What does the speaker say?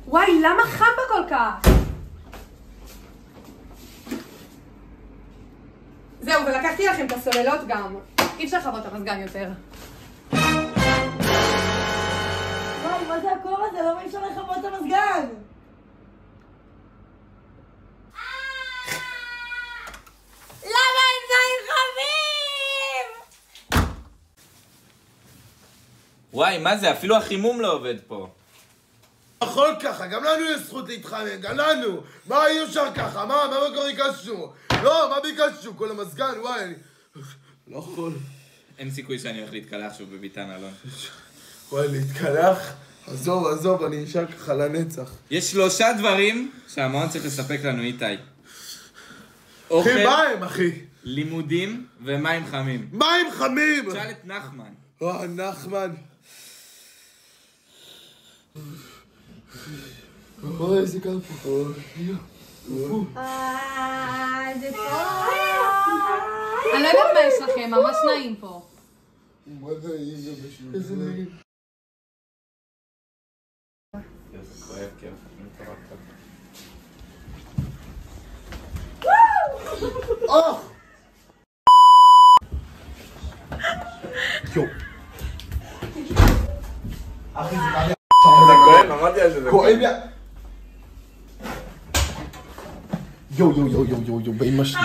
וואי, למה חם בה כל כך? זהו, ולקחתי לכם את הסוללות גם. אי אפשר לכבות את המזגן יותר. וואי, מה זה הקור הזה? למה אי אפשר לכבות את המזגן? למה הם זין חמים? וואי, מה זה? אפילו החימום לא עובד פה. יכול ככה, גם לנו יש זכות להתחמם, גם לנו. מה אי אפשר ככה? מה כבר ביקשנו? לא, מה ביקשנו? כל המזגן, וואי, אני לא יכול. אין סיכוי שאני הולך להתקלח שוב בביתן אלון. וואי, להתקלח? עזוב, אני אשאר ככה לנצח. יש 3 דברים שהמעון צריך לספק לנו, איתי. אוכל, אחי, מה הם, אחי? לימודים ומים חמים. מים חמים! תשאל את נחמן. נחמן. אוי, איזה קר פה. זה טוב. אני לא יודעת מה יש לכם, ממש נעים פה. מה נעים זה בשביל זה? איזה נעים. אחי, זה קרה לי זה כואב, אמרתי על זה. כואב לי. יו, באמא שלי.